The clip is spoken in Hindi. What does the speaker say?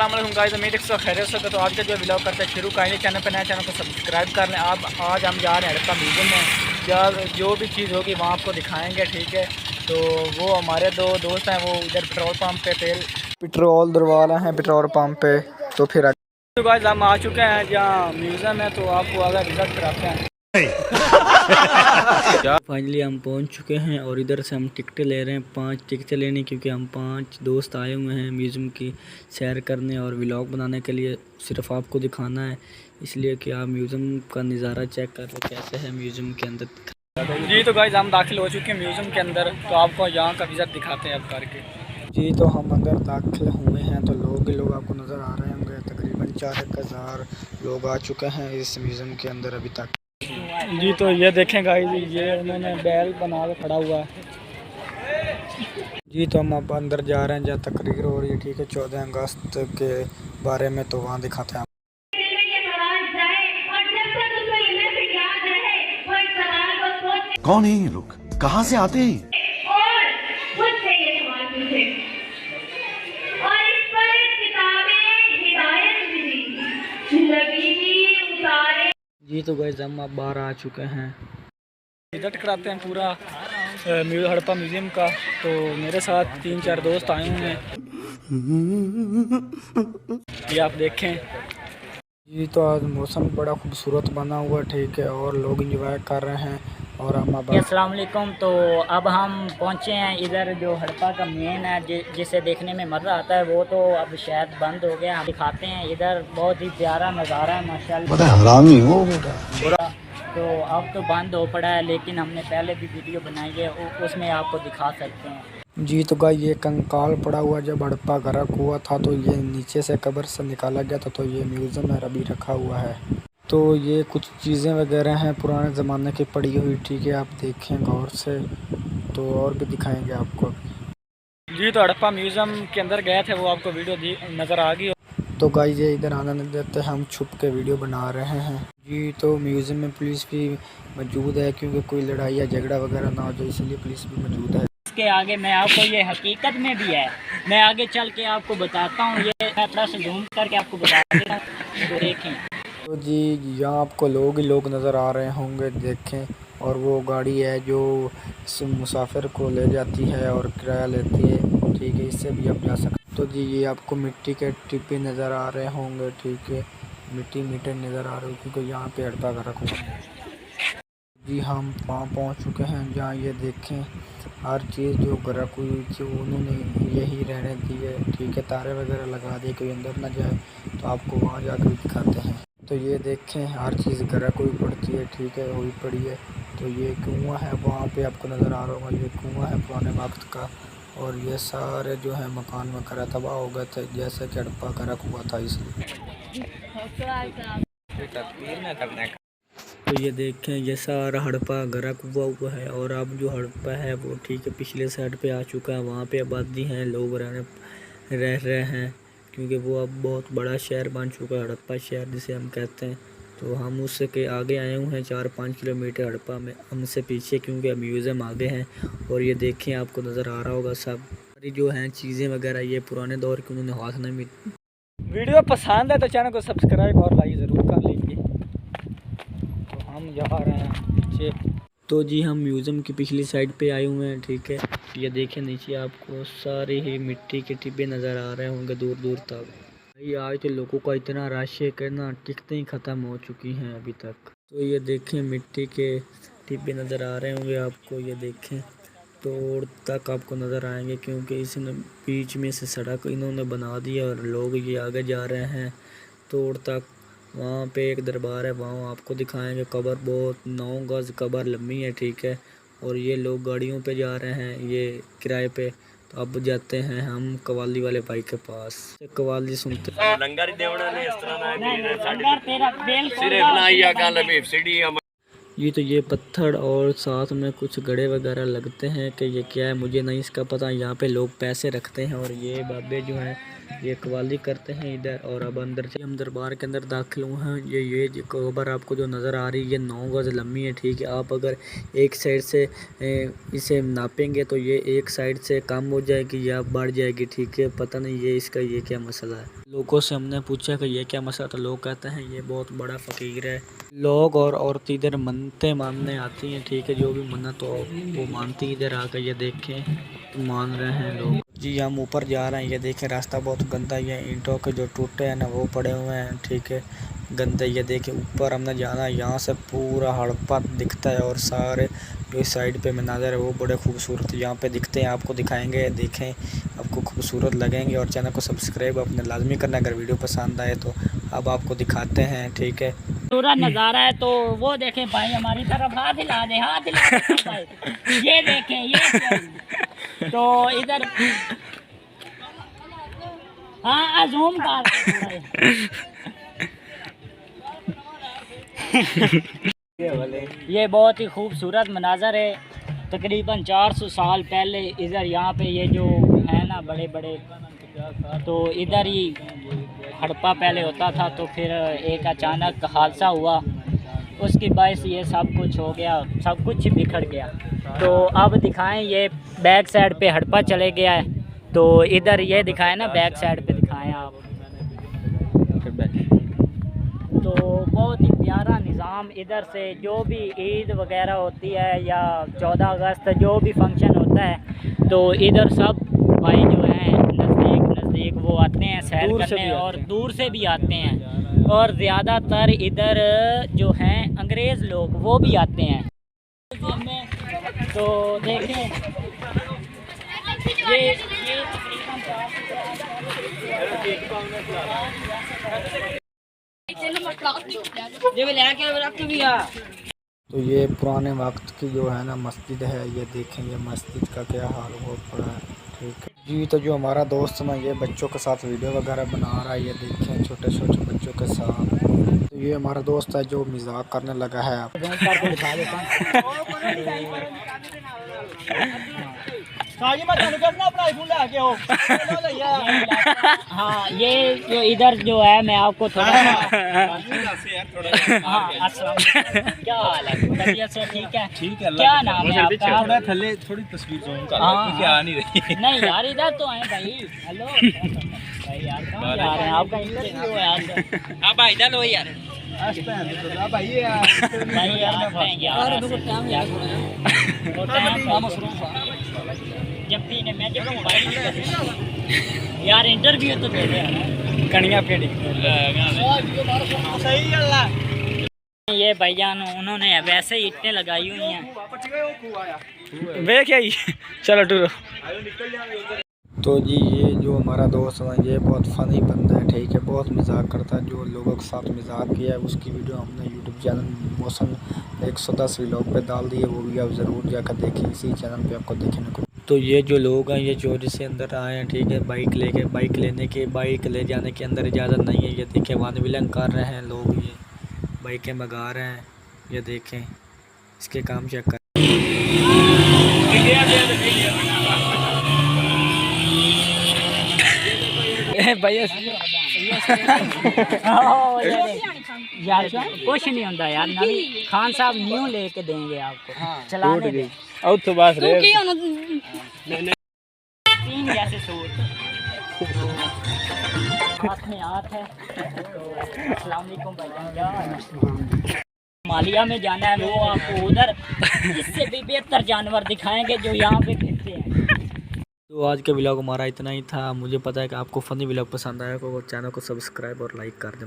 अस्सलाम वालेकुम गाइस, उम्मीद है सब खैरियत से। तो आज का जो व्लॉग करते हैं शुरू करेंगे। चैनल पर नया, चैनल को सब्सक्राइब कर लें। आज हम जा रहे हैं हड़प्पा म्यूज़ियम में। या जो भी चीज़ होगी वहाँ आपको दिखाएंगे, ठीक है। तो वो हमारे दो दोस्त हैं, वो इधर पेट्रोल पंप पे पेट्रोल डलवा रहे हैं पेट्रोल पंप पे। तो फिर तो गाइस हम आ चुके हैं जहाँ म्यूज़ियम है, तो आपको आगे विजिट कराते हैं। फाइनली हम पहुंच चुके हैं और इधर से हम टिकटें ले रहे हैं। 5 टिकटें लेनी, क्योंकि हम 5 दोस्त आए हुए हैं म्यूज़ियम की सैर करने और व्लॉग बनाने के लिए। सिर्फ आपको दिखाना है, इसलिए कि आप म्यूज़ियम का नज़ारा चेक कर लो कैसे है म्यूज़ियम के अंदर। जी तो गाइस हम दाखिल हो चुके हैं म्यूज़ियम के अंदर, तो आपको यहाँ का विज़िट दिखाते हैं अब करके। जी तो हम अंदर दाखिल हुए हैं, तो लोग आपको नज़र आ रहे होंगे। तकरीबन 4,000 लोग आ चुके हैं इस म्यूज़ियम के अंदर अभी तक। जी तो ये देखें गाइस, ये उन्होंने बैल बना के खड़ा हुआ है। जी तो हम अब अंदर जा रहे हैं जहाँ तकरीर हो रही है, ठीक है, 14 अगस्त के बारे में। तो वहाँ दिखाते हैं। कौन है ये लोग, कहाँ से आते हैं? जी तो गाइस हम अब बाहर आ चुके हैं, विजिट कराते हैं पूरा हड़प्पा म्यूज़ियम का। तो मेरे साथ 3-4 दोस्त आए हुए हैं, ये आप देखें। जी तो आज मौसम बड़ा खूबसूरत बना हुआ, ठीक है, और लोग इंजॉय कर रहे हैं। और हम अब अस्सलाम वालेकुम। तो अब हम पहुंचे हैं इधर जो हड़प्पा का मेन है, जिसे देखने में मज़ा आता है, वो तो अब शायद बंद हो गया। हम दिखाते हैं, इधर बहुत ही प्यारा नज़ारा है माशाल्लाह। हरामी हो बेटा। तो अब तो बंद हो पड़ा है, लेकिन हमने पहले भी वीडियो बनाई है, उसमें आपको दिखा सकते हैं। जी तो गाइस ये कंकाल पड़ा हुआ, जब हड़प्पा गर्क हुआ था तो ये नीचे से कब्र से निकाला गया था। तो ये म्यूज़ियम में अभी रखा हुआ है। तो ये कुछ चीज़ें वगैरह हैं पुराने ज़माने की पड़ी हुई, ठीक है, आप देखें गौर से। तो और भी दिखाएंगे आपको। जी तो हड़प्पा म्यूज़ियम के अंदर गए थे, वो आपको वीडियो नज़र आ गई। तो गाइस ये इधर आने नहीं देते, हम छुप के वीडियो बना रहे हैं। जी तो म्यूज़ियम में पुलिस भी मौजूद है, क्योंकि कोई लड़ाई या झगड़ा वगैरह ना हो जाए, इसलिए पुलिस भी मौजूद है। इसके आगे मैं आपको, ये हकीकत में भी है, मैं आगे चल के आपको बताता हूँ। ये मैं थोड़ा सा जूम करके आपको बता देता हूँ, तो देखें। तो जी यहाँ आपको लोग ही लोग नज़र आ रहे होंगे, देखें। और वो गाड़ी है जो इस मुसाफिर को ले जाती है और किराया लेती है, ठीक है, इससे भी आप जा सकते। तो जी ये आपको मिट्टी के टिप्पे नज़र आ रहे होंगे, ठीक है, मिट्टी नज़र आ रही है, क्योंकि यहाँ पे हड़प्पा का रखा हुआ है। जी हम वहाँ पहुँच चुके हैं जहाँ ये देखें हर चीज़ जो गर्क हुई थी उन्होंने यही रहने दी है, ठीक है, तारे वगैरह लगा दिए, कोई अंदर ना जाए। तो आपको वहाँ जाकर दिखाते हैं। तो ये देखें हर चीज़ गर्क हुई पड़ती है, ठीक है, हुई पड़ी है। तो ये कुआँ है, वहाँ पे आपको नज़र आ रहा होगा, ये कुआँ है पुराने वक्त का। और ये सारे जो है मकान वगैरह तबाह हो गए थे, जैसे कि हड़प्पा गर्क हुआ था, इसलिए। तो ये देखें ये सारा हड़प्पा गर्क हुआ है। और अब जो हड़प्पा है वो, ठीक है, पिछले साइड पे आ चुका है। वहाँ पे आबादी हैं, लोग रह रहे हैं, क्योंकि वो अब बहुत बड़ा शहर बन चुका है, हड़प्पा शहर जिसे हम कहते हैं। तो हम उससे के आगे आए हुए हैं 4-5 किलोमीटर हड़प्पा में, हमसे पीछे, क्योंकि म्यूज़ियम आगे हैं। और ये देखें आपको नज़र आ रहा होगा सब सारी जो हैं चीज़ें वगैरह, ये पुराने दौर के उन्होंने हाथ नहीं में। वीडियो पसंद है तो चैनल को सब्सक्राइब और लाइक ज़रूर कर लीजिए। तो हम जा रहे हैं पीछे। तो जी हम म्यूज़ियम की पिछली साइड पे आए हुए हैं, ठीक है। ये देखें नीचे आपको सारे ही मिट्टी के टिब्बे नज़र आ रहे होंगे दूर दूर तक। भाई आज तो लोगों का इतना रश है कि ना टिकटें ही ख़त्म हो चुकी हैं अभी तक। तो ये देखें मिट्टी के टिब्बे नज़र आ रहे होंगे आपको, ये देखें तोड़ तक आपको नज़र आएंगे, क्योंकि इसने बीच में से सड़क इन्होंने बना दी है और लोग ये आगे जा रहे हैं तोड़ तक। वहाँ पे एक दरबार है, वहाँ आपको दिखाएंगे। कब्र बहुत 9 गज़ कब्र लंबी है, ठीक है। और ये लोग गाड़ियों पे जा रहे हैं, ये किराए पे। तो अब जाते हैं हम कवाली वाले भाई के पास, कवाली सुनते हैं। लंगर देवना ने इस तरह ना सिर्फ ना या गल हबीब सीढ़ी ये तो ये पत्थर और साथ में कुछ गड़े वगैरह लगते हैं कि ये क्या है मुझे नहीं इसका पता। यहाँ पे लोग पैसे रखते हैं और ये बाबे जो हैं ये कवाली करते हैं इधर। और अब अंदर से हम दरबार के अंदर दाखिल हुए हैं। ये जो कबर आपको जो नज़र आ रही है ये 9 गज़ लंबी है, ठीक है। आप अगर एक साइड से इसे नापेंगे तो ये एक साइड से कम हो जाएगी या बढ़ जाएगी, ठीक है। पता नहीं ये इसका ये क्या मसला है। लोगों से हमने पूछा कि ये क्या मसला, तो लोग कहते हैं ये बहुत बड़ा फ़कीर है। लोग और औरतें इधर मन्नतें मानने आती हैं, ठीक है। जो भी मन्नत हो वो मानती इधर आकर। ये देखें तो मान रहे हैं लोग जी। हम ऊपर जा रहे हैं, ये देखें रास्ता बहुत गंदा, ये ईंटों के जो टूटे हैं ना वो पड़े हुए हैं, ठीक है, गंदे। ये देखें ऊपर हमने जाना है, यहाँ से पूरा हड़प्पा दिखता है और सारे जो इस साइड पे मनाज़र है वो बड़े खूबसूरत यहाँ पे दिखते हैं। आपको दिखाएंगे, देखें आपको खूबसूरत लगेंगे। और चैनल को सब्सक्राइब अपने लाजमी करना अगर वीडियो पसंद आए तो। अब आपको दिखाते हैं, ठीक है। पूरा नज़ारा है तो वो देखें भाई हमारी तरफ हाथ हिला दे, हाथ हिला दे भाई। ये देखें ये तो इधर हाँ जूम कर ये बहुत ही खूबसूरत मनाज़र है। तकरीबन 400 साल पहले इधर यहाँ पे ये जो है ना बड़े बड़े, तो इधर ही हड़प्पा पहले होता था। तो फिर एक अचानक हादसा हुआ, उसकी वजह से ये सब कुछ हो गया, सब कुछ बिखर गया। तो अब दिखाएं ये बैक साइड पे हड़प्पा चले गया है, तो इधर ये दिखाएं ना बैक साइड पे दिखाएं आप। तो बहुत ही प्यारा निज़ाम। इधर से जो भी ईद वगैरह होती है या 14 अगस्त जो भी फंक्शन होता है तो इधर सब भाई जो हैं नज़दीक वो आते हैं सैर करने, और दूर से भी आते हैं। और ज़्यादातर इधर जो हैं अंग्रेज़ लोग वो भी आते हैं। तो देखें ये तो ये पुराने वक्त की जो है ना मस्जिद है, ये देखें ये मस्जिद का क्या हाल बहुत बड़ा है, ठीक है जी। तो जो हमारा दोस्त ना ये बच्चों के साथ वीडियो वगैरह बना रहा है, ये देखें छोटे छोटे बच्चों के साथ। तो ये हमारा दोस्त है जो मजाक करने लगा है। आप हाँ ये जो इधर जो है मैं आपको थोड़ा हाँ क्या हाल है, तबीयत से ठीक है? क्या नाम है आपका? थोड़ी तस्वीर जूम कर हाँ, आ नहीं रही। नहीं यार इधर तो है भाई। हेलो भाई यार कहाँ जा रहे हैं? आपका इंटरव्यू है यार। आप इधर लो यार यार इंटरव्यू तो दे दे कनिया पेड़ी सही है। ये भाईजान उन्होंने वैसे ही ईंटें लगाई हुई हैं। वे क्या ही चलो टूरो। तो जी ये जो हमारा दोस्त है ये बहुत फ़नी बंदा है, ठीक है, बहुत मजाक करता है। जो लोगों के साथ मजाक किया है उसकी वीडियो हमने यूट्यूब चैनल मौसम 110 व्लॉग पे डाल दी है, वो भी आप ज़रूर जाकर देखें, इसी चैनल पे आपको देखने को। तो ये जो लोग हैं ये चोरी से अंदर आए हैं, ठीक है, बाइक लेके। बाइक ले जाने के अंदर इजाज़त नहीं है। ये देखें वन विलन कर रहे हैं लोग, ये बाइकें भगा रहे हैं। ये देखें इसके काम चेक कर। यार कुछ नहीं होता यार, नवी खान साहब न्यू लेके देंगे आपको। चलाने दे तो बस रे तीन जैसे सूट हाथ में हाथ है। अस्सलाम वालेकुम भाईजान। मालिया में जाना है, वो आपको उधर इससे भी बेहतर जानवर दिखाएंगे जो यहाँ पे फिरते हैं। तो आज का व्लॉग हमारा इतना ही था। मुझे पता है कि आपको फ़नी व्लॉग पसंद आया, तो चैनल को सब्सक्राइब और लाइक कर दें।